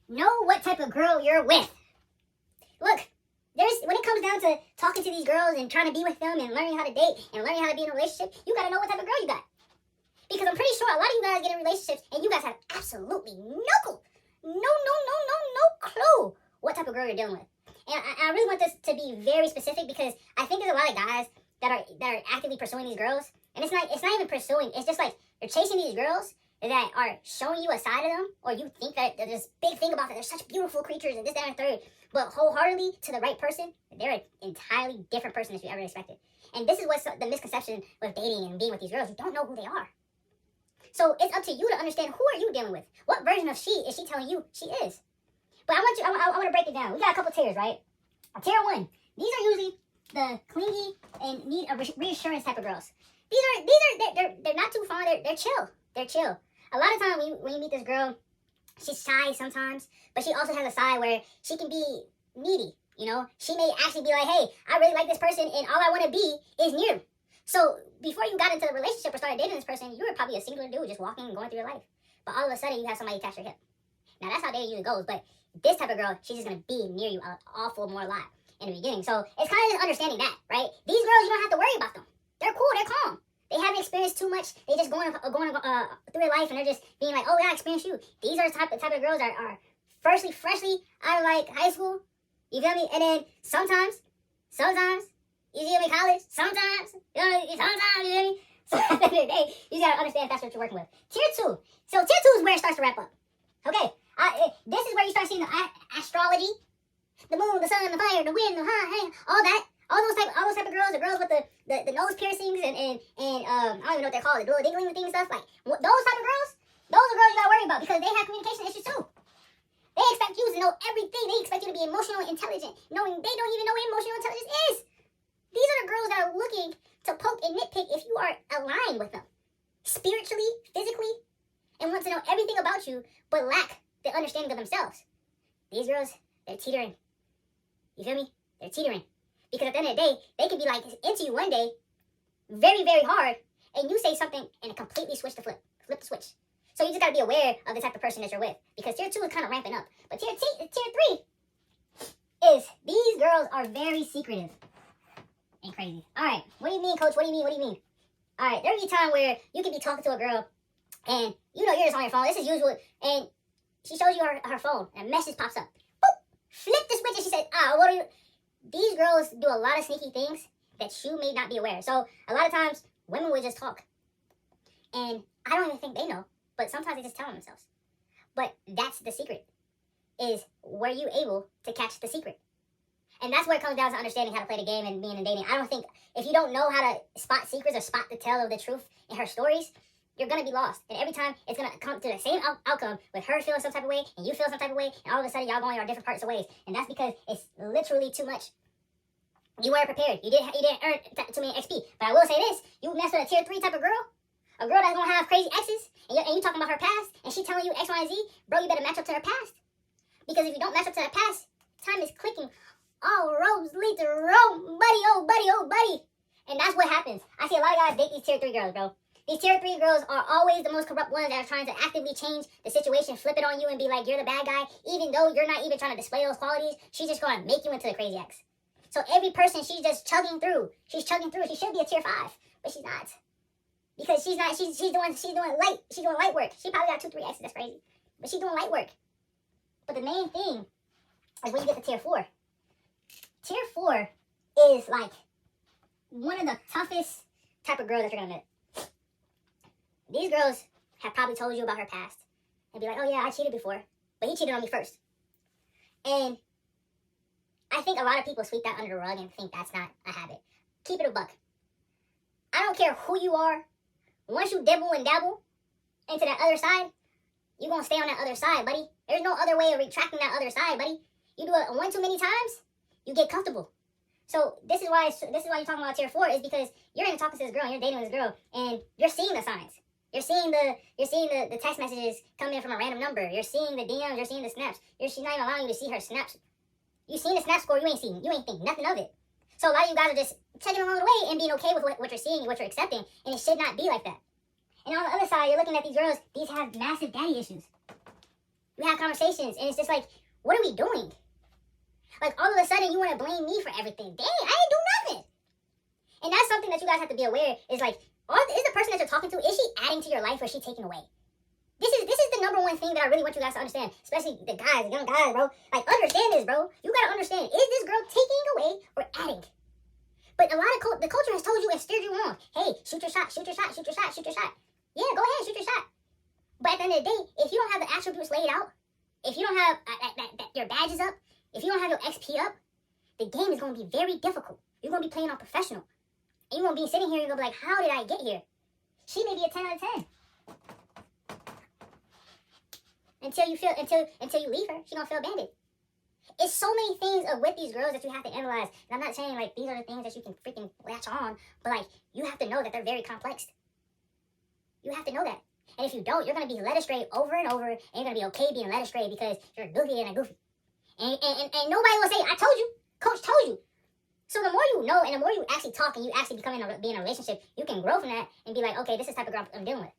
Know what type of girl you're with. Look, when it comes down to talking to these girls and trying to be with them and learning how to date and learning how to be in a relationship, you gotta know what type of girl you got. Because I'm pretty sure a lot of you guys get in relationships and you guys have absolutely no clue, no clue what type of girl you're dealing with. And I really want this to be very specific because I think there's a lot of guys that are actively pursuing these girls, and it's not even pursuing. It's just like you're chasing these girls that are showing you a side of them, or you think that there's this big thing about that they're such beautiful creatures and this, that, and third, but wholeheartedly to the right person, they're an entirely different person than you ever expected. And this is what's the misconception with dating and being with these girls. You don't know who they are. So it's up to you to understand, who are you dealing with? What version of she is she telling you she is? But I want to break it down. We got a couple tiers, right? Tier 1. These are usually the clingy and need a reassurance type of girls. They're not too fond. They're chill. They're chill. A lot of times when you meet this girl, she's shy sometimes, but she also has a side where she can be needy. You know, she may actually be like, hey, I really like this person, and all I want to be is near. So before you got into the relationship or started dating this person, you were probably a singular dude just walking and going through your life. But all of a sudden, you have somebody attach your hip. Now, that's how dating usually goes, but this type of girl, she's just going to be near you an awful more lot in the beginning. So it's kind of just understanding that, right? These girls, you don't have to worry about them. They're cool. They're calm. They haven't experienced too much. They just going through their life, and they're just being like, oh, yeah, I experienced you. These are the type of girls that are freshly out of, like, high school. You feel me? And then sometimes, you feel me, college, sometimes, you feel me? So at the end of the day, you just got to understand if that's what you're working with. Tier 2. So tier 2 is where it starts to wrap up. Okay? This is where you start seeing the astrology, the moon, the sun, the fire, the wind, the all that. All those type of girls, the girls with the nose piercings and I don't even know what they're called, the little dingling things and stuff. Like, those type of girls, those are girls you gotta worry about because they have communication issues too. They expect you to know everything. They expect you to be emotionally intelligent, knowing they don't even know what emotional intelligence is. These are the girls that are looking to poke and nitpick if you are aligned with them, spiritually, physically, and want to know everything about you, but lack the understanding of themselves. These girls, they're teetering. You feel me? They're teetering. Because at the end of the day, they can be like into you one day, very, very hard, and you say something and completely flip the switch. So you just gotta be aware of the type of person that you're with, because tier 2 is kind of ramping up. But tier 3 is these girls are very secretive and crazy. All right, what do you mean, coach? What do you mean? All right, there'll be a time where you could be talking to a girl, and you know you're just on your phone. This is usual, and she shows you her phone, and a message pops up. Boop! Flip the switch, and she says, what are you? These girls do a lot of sneaky things that you may not be aware. So a lot of times, women would just talk. And I don't even think they know, but sometimes they just tell themselves. But that's the secret, is were you able to catch the secret? And that's where it comes down to understanding how to play the game and being in dating. I don't think, if you don't know how to spot secrets or spot the tell of the truth in her stories, you're going to be lost. And every time, it's going to come to the same outcome with her feeling some type of way and you feel some type of way, and all of a sudden, y'all going your different parts of ways. And that's because it's literally too much. You weren't prepared. You didn't earn too many XP. But I will say this, you mess with a tier 3 type of girl, a girl that's going to have crazy exes, and you talking about her past, and she telling you X, Y, and Z, bro, you better match up to her past. Because if you don't match up to that past, time is clicking. All roads lead to Rome, buddy, oh buddy. And that's what happens. I see a lot of guys date these tier 3 girls, bro. These tier 3 girls are always the most corrupt ones that are trying to actively change the situation, flip it on you, and be like, you're the bad guy, even though you're not even trying to display those qualities. She's just going to make you into the crazy ex. So every person, she's just chugging through. She's chugging through. She should be a tier 5, but she's not. Because she's not, she's doing light work. She probably got 2, 3 exes, that's crazy. But she's doing light work. But the main thing is when you get to tier 4. Tier 4 is like one of the toughest type of girls that you're going to meet. These girls have probably told you about her past and be like, oh yeah, I cheated before, but he cheated on me first. And I think a lot of people sweep that under the rug and think that's not a habit. Keep it a buck. I don't care who you are. Once you dibble and dabble into that other side, you're going to stay on that other side, buddy. There's no other way of retracting that other side, buddy. You do it one too many times, you get comfortable. So this is why you're talking about tier 4, is because you're in talking to this girl, and you're dating this girl, and you're seeing the signs. You're seeing the text messages come in from a random number. You're seeing the DMs. You're seeing the snaps. She's not even allowing you to see her snaps. You seen the snap score. You ain't think nothing of it. So a lot of you guys are just checking along the way and being okay with what you're seeing, what you're accepting, and it should not be like that. And on the other side, you're looking at these girls. These have massive daddy issues. We have conversations, and it's just like, what are we doing? Like, all of a sudden, you want to blame me for everything. Dang, I didn't do nothing. And that's something that you guys have to be aware, is like, is the person that you're talking to, is she adding to your life, or is she taking away? This is the number one thing that I really want you guys to understand, especially the guys, the young guys, bro. Like, understand this, bro. You gotta understand, is this girl taking away or adding? But a lot of the culture has told you and steered you wrong. Hey, shoot your shot, shoot your shot, shoot your shot, shoot your shot. Yeah, go ahead, shoot your shot. But at the end of the day, if you don't have the attributes laid out, if you don't have your badges up, if you don't have your XP up, the game is going to be very difficult. You're going to be playing on professional. And you're going to be sitting here and you're going to be like, how did I get here? She may be a 10 out of 10. Until you leave her, she's going to feel abandoned. It's so many things with these girls that you have to analyze. And I'm not saying, like, these are the things that you can freaking latch on. But, like, you have to know that they're very complex. You have to know that. And if you don't, you're going to be led astray over and over. And you're going to be okay being led astray because you're goofy and a goofy. And nobody will say, I told you. Coach told you. So the more you know and the more you actually talk and you actually be in a relationship, you can grow from that and be like, okay, this is the type of girl I'm dealing with.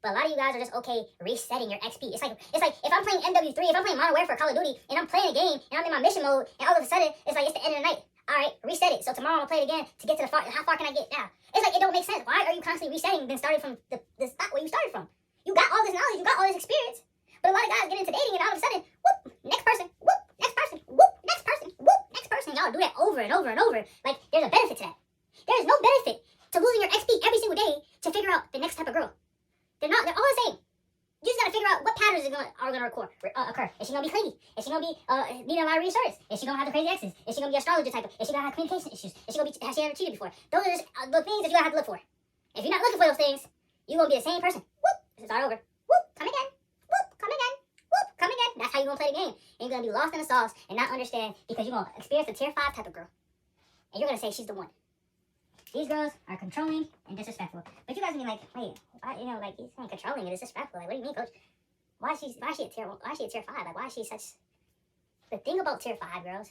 But a lot of you guys are just okay resetting your XP. It's like if I'm playing MW3, if I'm playing Modern Warfare for Call of Duty, and I'm playing a game, and I'm in my mission mode, and all of a sudden, it's like, it's the end of the night. Alright, reset it. So tomorrow I'm going to play it again to get to how far can I get now? It's like, it don't make sense. Why are you constantly resetting than starting from the spot where you started from? You got all this knowledge, you got all this experience. But a lot of guys get into dating, and all of a sudden, whoop, next person, whoop, next person, whoop, next person, whoop, next person. Y'all do that over and over and over. Like, there's a benefit to that. There is no benefit to losing your XP every single day to figure out the next type of girl. They're all the same. You just gotta figure out what patterns are gonna occur. Is she gonna be clingy? Is she gonna be needing a lot of reassurance? Is she gonna have the crazy exes? Is she gonna be astrologer type? Is she gonna have communication issues? Has she ever cheated before? Those are just the things that you gotta have to look for. If you're not looking for those things, you're gonna be the same person. Whoop, this is start over. Whoop, come again. Whoop, come again. Whoop, come again. That's how you're gonna play the game. And you're gonna be lost in the sauce and not understand because you're gonna experience the tier 5 type of girl. And you're gonna say she's the one. These girls are controlling and disrespectful. But you guys are gonna be like, wait, like, he's saying controlling and disrespectful. Like, what do you mean, coach? Why is she a tier 5? Like, why is she such... The thing about tier 5 girls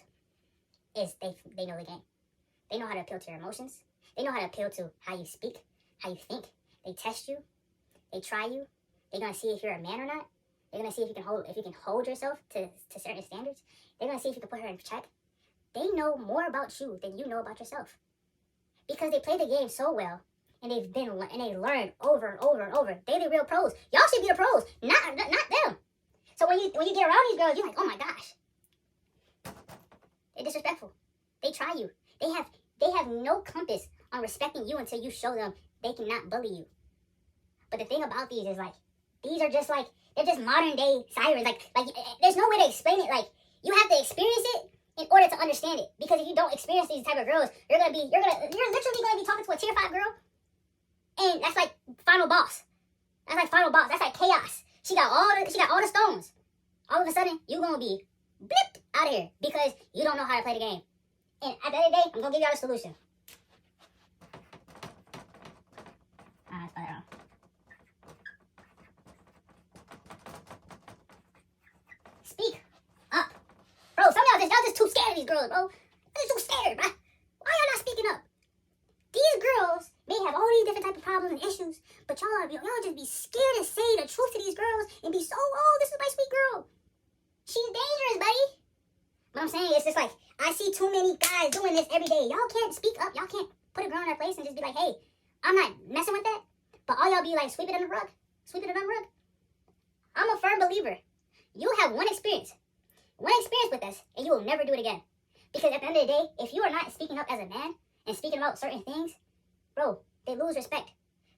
is they know the game. They know how to appeal to your emotions. They know how to appeal to how you speak, how you think. They test you. They try you. They're gonna see if you're a man or not. They're gonna see if you can hold yourself to certain standards. They're gonna see if you can put her in check. They know more about you than you know about yourself. Because they play the game so well, and they learn over and over and over. They're the real pros. Y'all should be the pros, not them. So when you get around these girls, you're like, oh my gosh, they're disrespectful. They try you. They have no compass on respecting you until you show them they cannot bully you. But the thing about these is like, these are just like, they're just modern day sirens. Like there's no way to explain it. Like, you have to experience it in order to understand it. Because if you don't experience these type of girls, you're literally gonna be talking to a tier 5 girl, and that's like final boss. That's like final boss. That's like chaos. She got all the stones. All of a sudden, you're gonna be blipped out of here because you don't know how to play the game. And at the end of the day, I'm gonna give y'all a solution. I spelled it wrong. Speak up. Bro, some of y'all just too scared of these girls, bro. You're just too scared, bro. Why y'all not speaking up? These girls may have all these different type of problems and issues, but y'all just be scared to say the truth to these girls and be so, oh, this is my sweet girl. She's dangerous, buddy. But I'm saying, it's just like, I see too many guys doing this every day. Y'all can't speak up. Y'all can't put a girl in her place and just be like, hey, I'm not messing with that. But all y'all be like, sweep it under the rug. Sweep it under the rug. I'm a firm believer. You have one experience with us, and you will never do it again. Because at the end of the day, if you are not speaking up as a man and speaking about certain things, bro, they lose respect.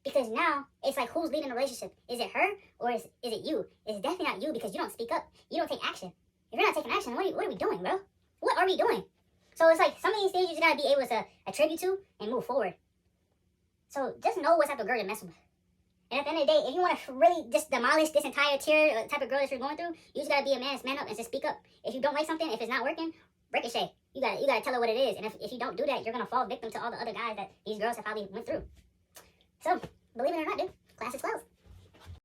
Because now, it's like, who's leading the relationship? Is it her, or is it you? It's definitely not you, because you don't speak up. You don't take action. If you're not taking action, what are we doing, bro? What are we doing? So it's like, some of these things you just gotta be able to attribute to and move forward. So just know what type of girl you're messing with. And at the end of the day, if you want to really just demolish this entire tier type of girl that you're going through, you just gotta be a man up and just speak up. If you don't like something, if it's not working, ricochet. You gotta tell her what it is. And if you don't do that, you're gonna fall victim to all the other guys that these girls have probably went through. So, believe it or not, dude, class is 12.